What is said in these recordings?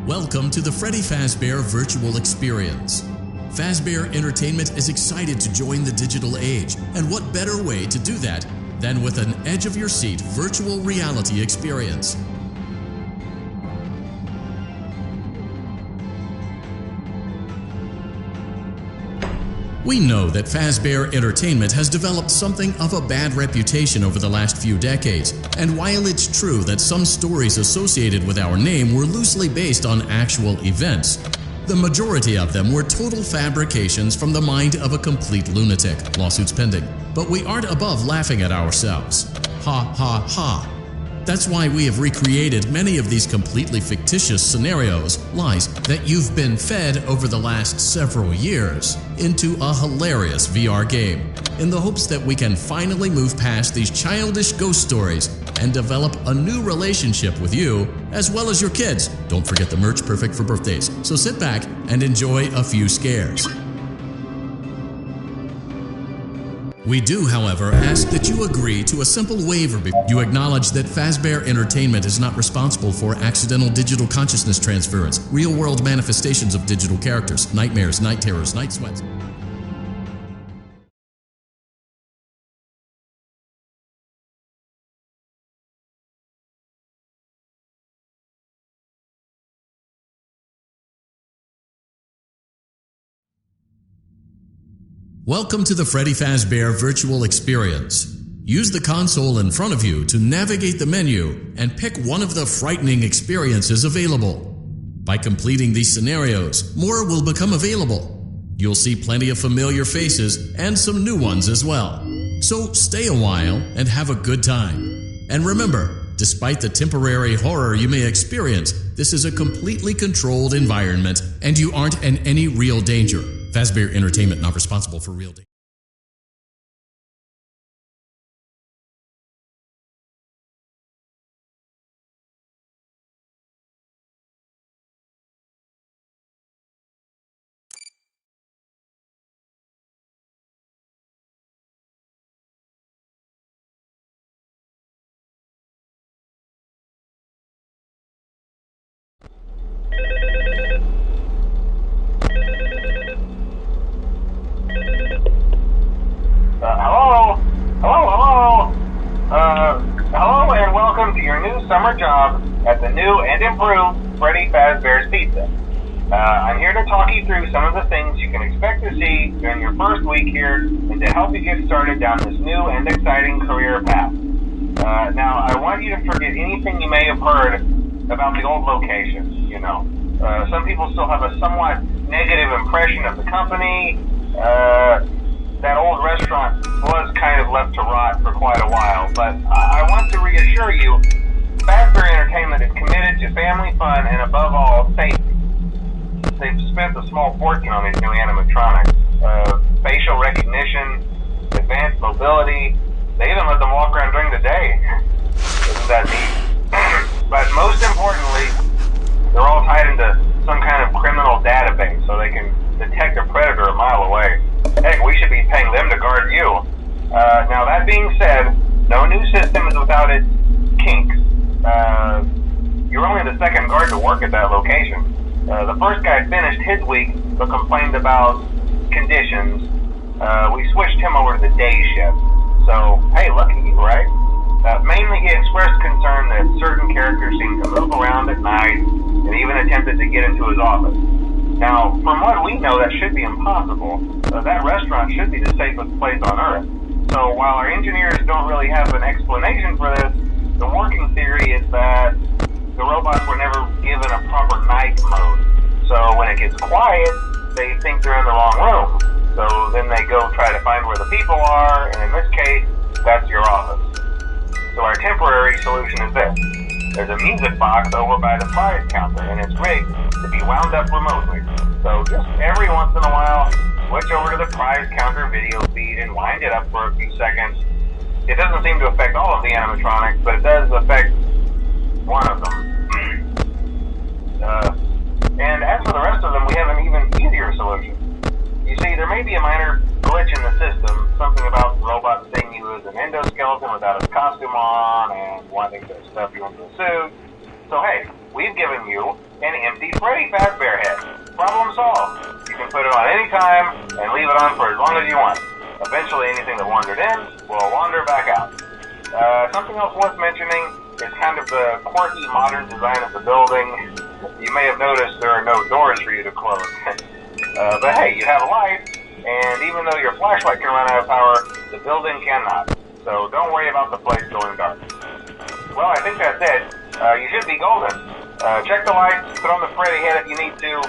Welcome to the Freddy Fazbear Virtual Experience. Fazbear Entertainment is excited to join the digital age, and what better way to do that than with an edge-of-your-seat virtual reality experience. We know that Fazbear Entertainment has developed something of a bad reputation over the last few decades, and while it's true that some stories associated with our name were loosely based on actual events, the majority of them were total fabrications from the mind of a complete lunatic, lawsuits pending. But we aren't above laughing at ourselves. Ha ha ha. That's why we have recreated many of these completely fictitious scenarios, lies that you've been fed over the last several years, into a hilarious VR game, in the hopes that we can finally move past these childish ghost stories and develop a new relationship with you, as well as your kids. Don't forget the merch, perfect for birthdays. So sit back and enjoy a few scares. We do, however, ask that you agree to a simple waiver. You acknowledge that Fazbear Entertainment is not responsible for accidental digital consciousness transference, real-world manifestations of digital characters, nightmares, night terrors, night sweats. Welcome to the Freddy Fazbear Virtual Experience. Use the console in front of you to navigate the menu and pick one of the frightening experiences available. By completing these scenarios, more will become available. You'll see plenty of familiar faces and some new ones as well. So stay a while and have a good time. And remember, despite the temporary horror you may experience, this is a completely controlled environment and you aren't in any real danger. Fazbear Entertainment not responsible for real danger. Hello and welcome to your new summer job at the new and improved Freddy Fazbear's Pizza. I'm here to talk you through some of the things you can expect to see during your first week here and to help you get started down this new and exciting career path. Now, I want you to forget anything you may have heard about the old location, you know. Some people still have a somewhat negative impression of the company. That old restaurant was kind of left to rot for quite a while, but I want to reassure you, Fazbear Entertainment is committed to family fun and above all, safety. They've spent a small fortune on these new animatronics. Facial recognition, advanced mobility, they even let them walk around during the day. Isn't that neat? But most importantly, they're all tied into some kind of criminal database so they can detect a predator a mile away. Heck, we should be paying them to guard you. Now that being said, no new system is without its kinks. You're only the second guard to work at that location. The first guy finished his week but complained about conditions. We switched him over to the day shift. So, hey, lucky you, right? Mainly he expressed concern that certain characters seemed to move around at night and even attempted to get into his office. Now, from what we know, that should be impossible. That restaurant should be the safest place on Earth. So while our engineers don't really have an explanation for this, the working theory is that the robots were never given a proper night mode. So when it gets quiet, they think they're in the wrong room. So then they go try to find where the people are, and in this case, that's your office. So our temporary solution is this. There's a music box over by the prize counter, and it's rigged to be wound up remotely. So just every once in a while, switch over to the prize counter video feed and wind it up for a few seconds. It doesn't seem to affect all of the animatronics, but it does affect one of them. And as for the rest of them, we have an even easier solution. You see, there may be a minor glitch in the system, something about robots seeing you as an endoskeleton without a costume on and wanting to stuff you into a suit. So hey, we've given you an empty Freddy Fazbear Head. Problem solved. You can put it on any time and leave it on for as long as you want. Eventually anything that wandered in will wander back out. Something else worth mentioning is kind of the quirky modern design of the building. You may have noticed there are no doors for you to close. But hey, you have a light, and even though your flashlight can run out of power, the building cannot. So don't worry about the place going dark. Well, I think that's it. You should be golden. Check the lights, put on the Freddy head if you need to.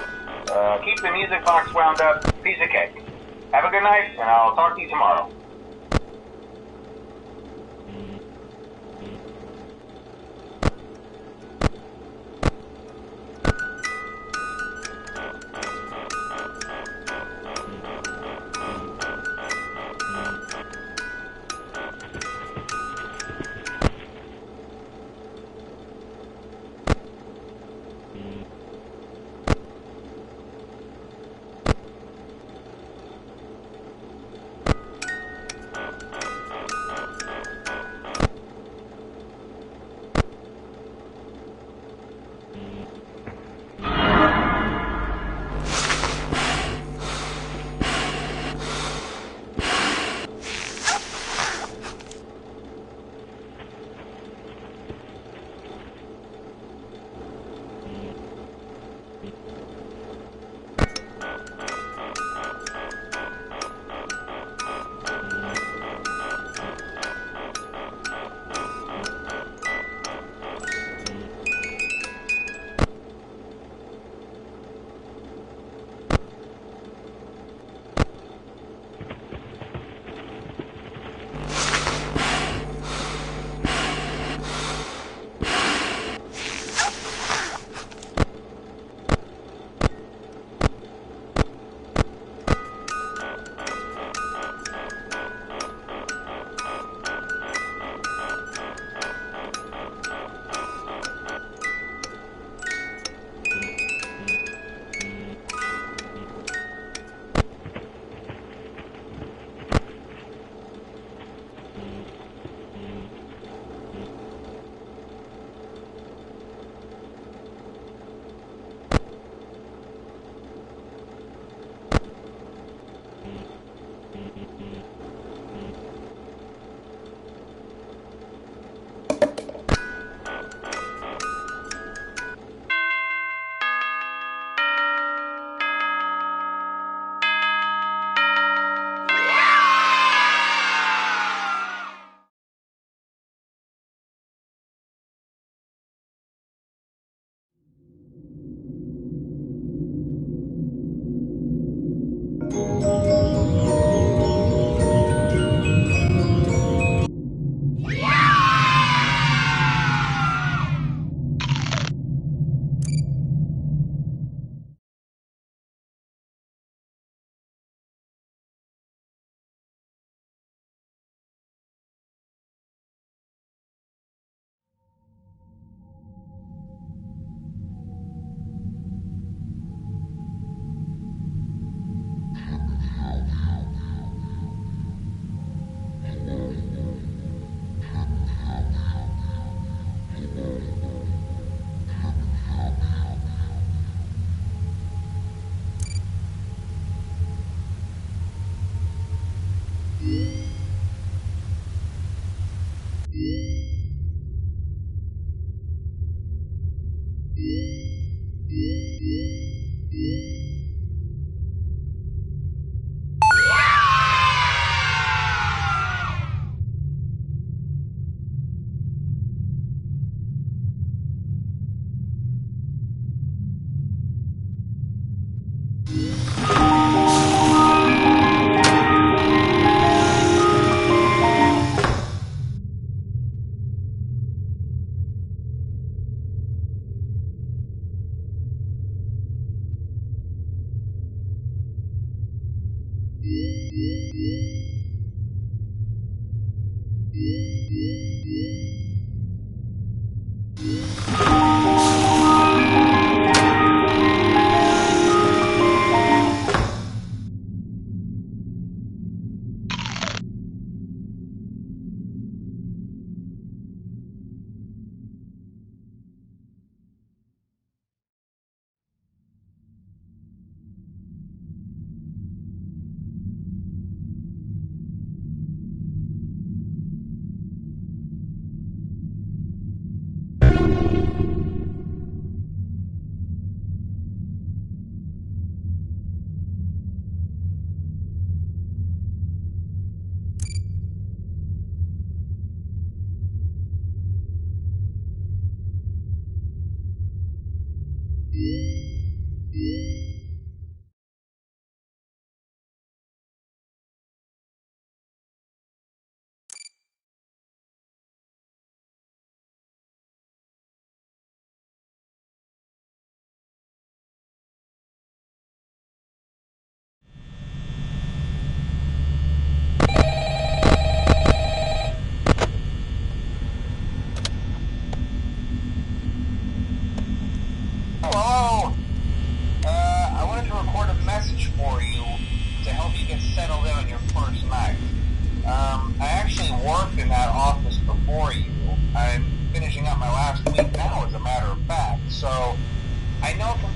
Keep the music box wound up. Piece of cake. Have a good night, and I'll talk to you tomorrow.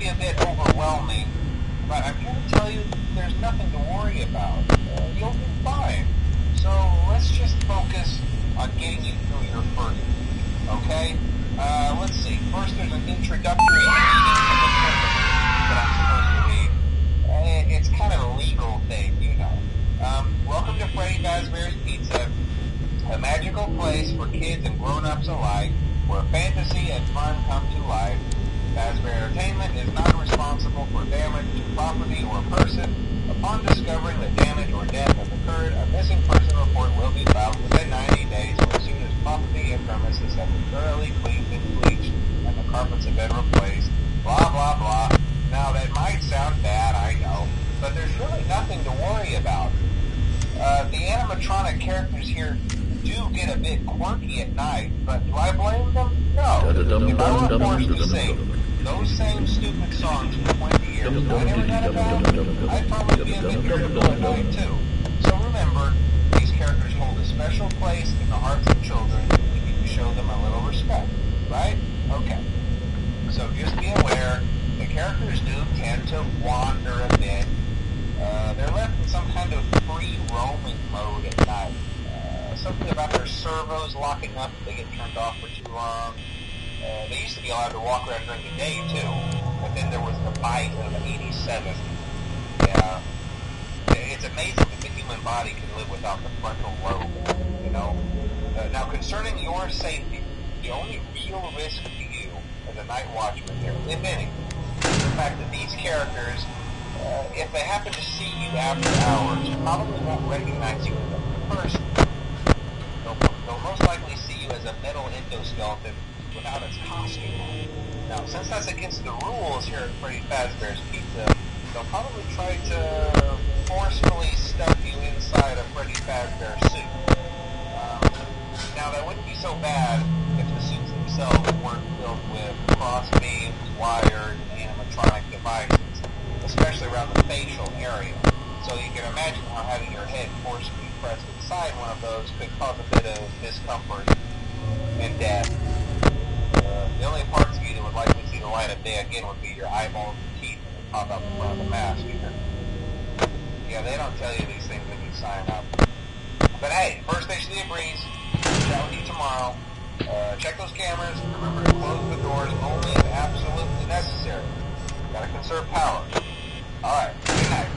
be a bit overwhelming, but I'm here to tell you there's nothing to worry about. You'll be fine. So let's just focus on getting you through your first week, okay? Let's see. First, there's an introductory reading of the purpose that I'm supposed to read. It's kind of a legal thing, you know. Welcome to Freddy Fazbear's Pizza, a magical place for kids and grown-ups alike, where fantasy and fun come to life. Fazbear Entertainment is not responsible for damage to property or person. Upon discovering that damage or death has occurred, a missing person report will be filed within 90 days as soon as property and premises have been thoroughly cleaned and bleached and the carpets have been replaced. Blah, blah, blah. Now, that might sound bad, I know, but there's really nothing to worry about. The animatronic characters here do get a bit quirky at night, but do I blame them? No. If I were forced to sing those same stupid songs for 20 years and I never got about, I'd probably be a bit irritable at night too. So remember, these characters hold a special place in the hearts of children. We need to show them a little respect, right? Okay. So just be aware, the characters do tend to wander a bit. They're left in some kind of free roaming mode at night. Something about their servos locking up if they get turned off for too long. They used to be allowed to walk around during the day too, but then there was the bite of 87. Yeah, it's amazing that the human body can live without the frontal lobe, you know. Now concerning your safety, the only real risk to you as a night watchman here, if any, is the fact that these characters, if they happen to see you after hours, probably won't recognize you as a person. They'll most likely see you as a metal endoskeleton without its costume on. Now, since that's against the rules here at Freddy Fazbear's Pizza, they'll probably try to forcefully stuff you inside a Freddy Fazbear suit. Now, that wouldn't be so bad if the suits themselves weren't filled with cross beams, wired, animatronic devices, especially around the facial area. So you can imagine how having your head forcefully pressed inside one of those could cause a bit of discomfort and death. The only parts of you that would likely see the light of day again would be your eyeballs and teeth that pop out in front of the mask. Yeah, they don't tell you these things when you sign up. But hey, first station of the breeze. Chat with you tomorrow. Check those cameras. Remember to close the doors only if absolutely necessary. Gotta conserve power. Alright, good night.